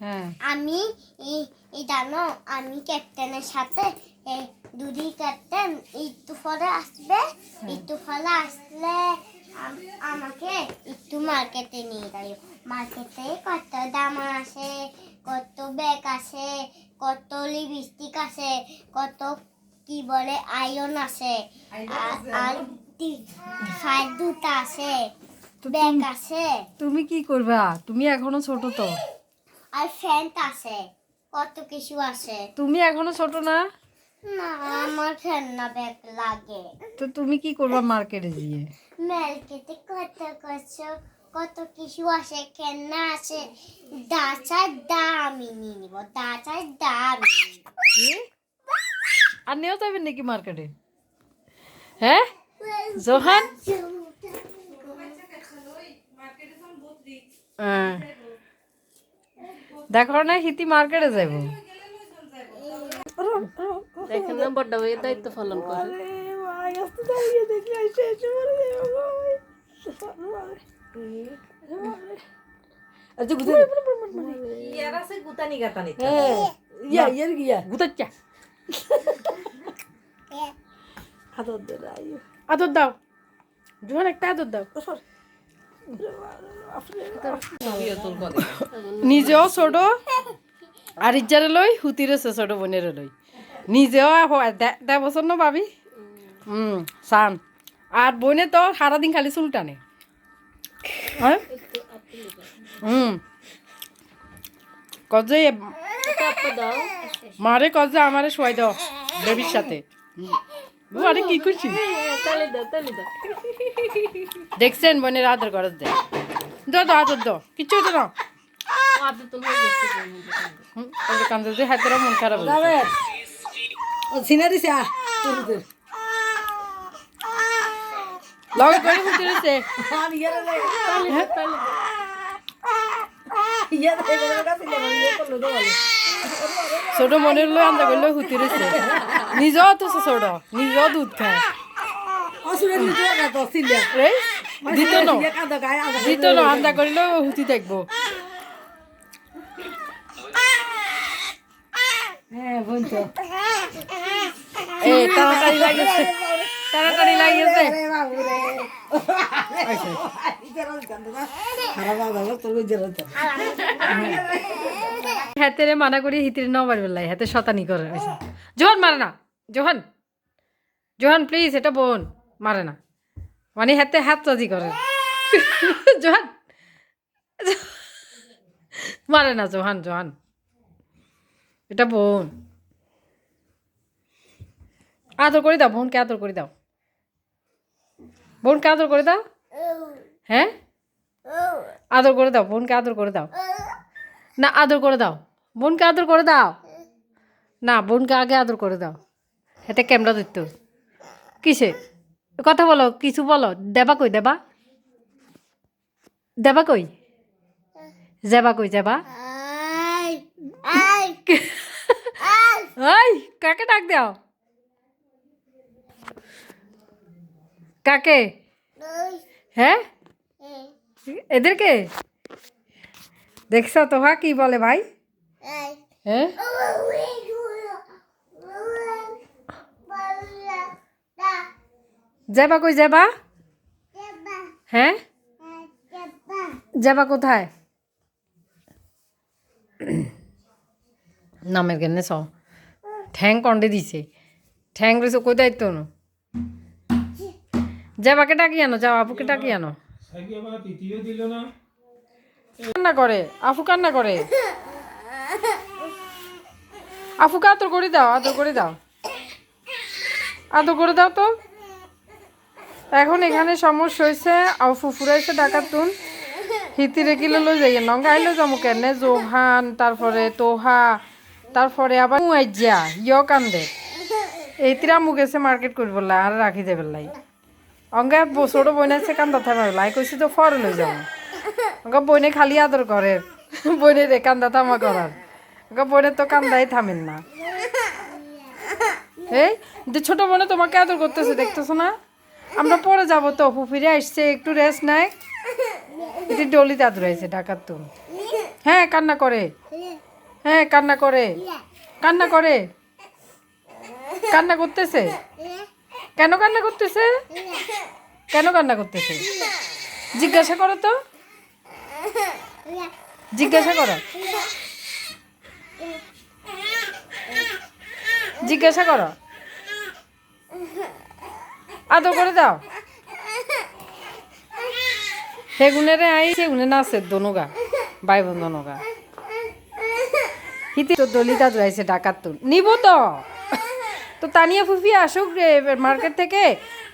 হ্যাঁ আমি জানো আমি ক্যাপ্টেনের সাথে দুদি ক্যাপ্টেন একটু পরে আসবে একটু পরে আসলে আমাকে একটু মার্কেটে নিয়ে যাই মার্কেটে কত দাম আছে কত ব্যাগ আছে কত লিপস্টিক আছে কত কি বলে আয়রন আছে আর ফাইল দুটা আছে ব্যাগ আছে তুমি কি করবা তুমি এখনো ছোট তো আর ফ্যান্ট আছে কত কিছু আছে তুমি এখনো ছোট না না আমার খেলনা ব্যাগ লাগে তো তুমি কি করবা মার্কেটে গিয়ে মার্কেটে কত কিছু আছে খেলনা আছে দাচার দামি নিয়ে নিব দাচার দামি কি? আর নিয়েও যাবেন নাকি মার্কেটে হ্যাঁ জোহান হ্যাঁ। দেখো না হিতি মার্কেটে যাইব দেখেন না বড় ভাইয়ের দায়িত্ব পালন করে আদর দাও জোহান একটা আদর দাও নিজেও ছোট আর ইজ্জারে লই হুতিরেছে ছোট বোনের লই নিজেও দেড় বছর না পাবি সান আর বোনে তো সারাদিন খালি চুল টানে হ্যাঁ কজে মারে কজে আমারে শোয়াই দাও বেবির সাথে আরে কি করছি দেখছেন বোনের আদর করত দে দাও দাও আদর দাও কিচ্ছু তো না কান্দে যে হাতের মন খারাপ সিনা দিছে লগে করে ফুটিছে ছোট মনের লই আন্দা করলে হুতি রয়েছে নিজেও তো ছোট নিজেও দুধ খায় দিত না আন্দা করিলেও হুতি থাকবো তাড়াতাড়ি লাগিয়েছে তাড়াতাড়ি লাগিয়েছে হাতে মানা করি হিতির নবার বেলায় হাতে শতানি করে জোহান মারে না জোহান জোহান প্লিজ এটা বোন মারে না মানে হাতে হাত চাজি করে জোহান মারে না জোহান জোহান এটা বোন আদর করে দাও বোনকে আদর করে দাও বোনকে আদর করে দাও হ্যাঁ আদর করে দাও বোনকে আদর করে দাও না আদর করে দাও বোনকে আদর করে দাও না বোনকে আগে আদর করে দাও হাতে ক্যামেরা দিত কিসে কথা বলো কিছু বলো দেবা কই দেবা দেবা কই যাবা কই যাবা এই কাকে ডাক দাও কাকে হ্যাঁ এদেরকে দেখছো তোহা কি বলে ভাই হ্যাঁ যাবা কই যাবা হ্যাঁ যাবা কোথায় নামের কেনে চ ঠ্যাং কন্ডে দিছে ঠ্যাং রয়েছে কই দায়িত্ব না যাবাকে ডাকি আনো যাও আপুকে ডাকি আনো কান্না করে আফু কান্না করে আফুকে আদর করে দাও আদর করে দাও আদর করে দাও তো এখন এখানে সমস্যা হয়েছে আফু ফুরাইছে ডাকার তুন হিতি রেখিলে লই যাই নঙ্গা আইলে যাবো কেন জোহান তারপরে তোহা তারপরে আবার মুয়াইজা ইয় কান্দে এইতিরা মু গেছে মার্কেট করব আর রাখি যাবে লাই অঙ্গা ছোট বইনে আছে কান্দা থামা লাই কইছি তো ফরে লই যাবো অঙ্গা বইনে খালি আদর করে বইনে রে কান্দা থামা করার অঙ্গা বইনে তো কান্দাই থামেন না এই যে ছোট বোনে তোমাকে আদর করতেছে দেখতেছো না আমরা পরে যাবো তো ফুফিরে আসছে একটু রেস্ট নাই এটি ডলি দাদুর আছে ঢাকার তো হ্যাঁ কান্না করে হ্যাঁ কান্না করে কান্না করে কান্না করতেছে কেন কান্না করতেছে কেন কান্না করতেছে জিজ্ঞাসা করো তো জিজ্ঞাসা করো জিজ্ঞাসা করো আদর করে দাও সেগুনেরে আই সেগুনে নাচে দনুগা ভাই বোন দনুগা হিতি তো দলিতা রয়েছে ডাকাত তো নিব তো তো তানিয়া ফুফি আসুক মার্কেট থেকে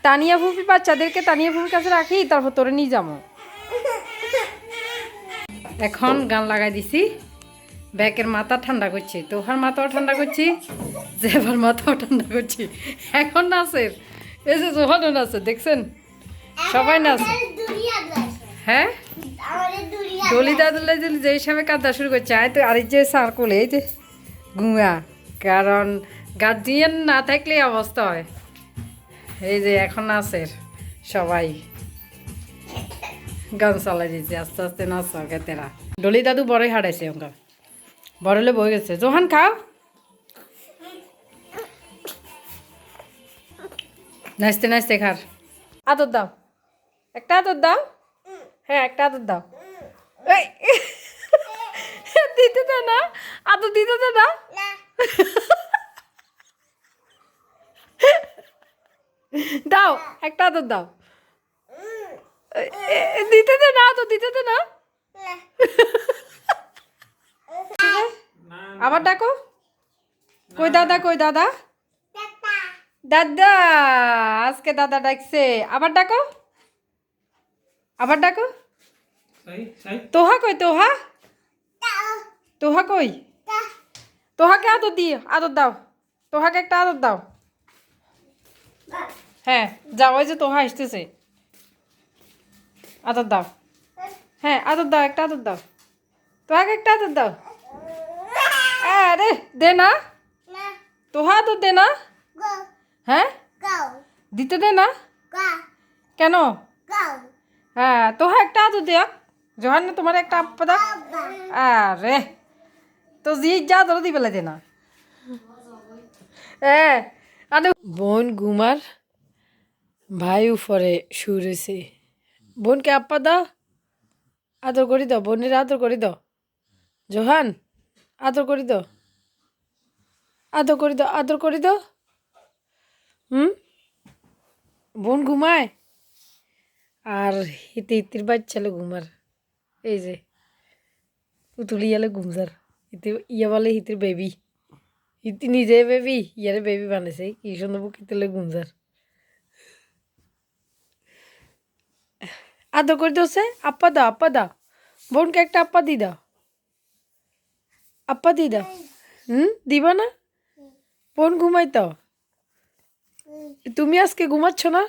তানিয়া ফুফি বাচ্চাদেরকে তানিয়া ফুফির কাছে রাখি তারপর তোরে নিয়ে যাবো এখন গান লাগাই দিছি ব্যাকের মাথা ঠান্ডা করছি তোহার মাথাও ঠান্ডা করছি জেবার মাথাও ঠান্ডা করছি এখন নাচের এই যে জোহানও নাচে দেখছেন সবাই নাচে হ্যাঁ দলি দাদুল্লা যে হিসাবে কাঁদা শুরু করছে আয় তো আর যে সার্কুল এই যে ঘুমা কারণ গার্জিয়ান না থাকলে অবস্থা হয় এই যে এখন নাচের সবাই গান চালাই দিচ্ছে আস্তে আস্তে নাচ কেতেরা ডলি দাদু বড়ই হারাইছে ওঙ্কা বড়লে বই গেছে জোহান খাও নাচতে নাচতে খার আদর দাও একটা আদর দাও হ্যাঁ একটা আদর দাও এই দিতে দে না আদর দিতে দে না দাও একটা আদর দাও দিতে দে না আদর দিতে দে না আবার ডাকো কই দাদা কই দাদা দাদা আজকে দাদা ডাকছে আবার ডাকো আবার ডাকো তোহা কই তোহা তোহা কই তোহাকে আদর দিও আদর দাও তোহাকে একটা আদর দাও হ্যাঁ যাও ওই যে তোহা আসতেছে আদর দাও হ্যাঁ আদর দাও একটা আদর দাও তোহাকে একটা আদর দাও আরে দে না তোহা আদর দে না হ্যাঁ দিতে দে না কেন হ্যাঁ তোহা একটা আদর দেয়া জোহান না তোমার একটা আপা দাও আরে তো জি যা ধরো দি বেলা দে না আরে বোন ঘুমার ভাই উপরে শুয়েছে বোনকে আপা দাও আদর করি দাও বোনের আদর করি দাও জোহান আদর করি দাও আদর করি দাও আদর করি দাও বোন ঘুমায় আর হিতে হিতির বাচ্চালে ঘুমার এই যে পুতুলি ইয়ালে ঘুমজার হিতে ইয়া বলে হিতির বেবি হিতি নিজে বেবি ইয়ারে বেবি বানাইছে কি সুন্দর বুকিতেলে ঘুমজার আদর করে দোসে আপা দাও বোনকে একটা আপা দি দাও আপা দি দাও দিবা না বোন ঘুমাই তো তুমি আজকে ঘুমাচ্ছ না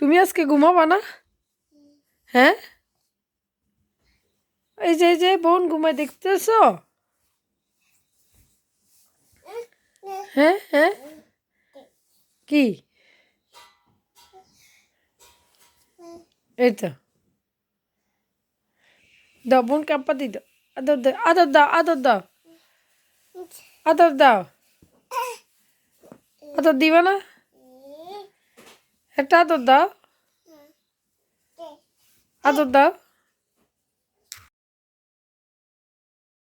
তুমি আজকে ঘুমাবা না হ্যাঁ এই যে বোন ঘুমাই দেখতেছ হ্যাঁ হ্যাঁ কি এই তো দাও বোনকে আপা দি দাও আদর দাও আদর দাও আদর দাও আদর দিবা না একটা আদর দাও আদর দাও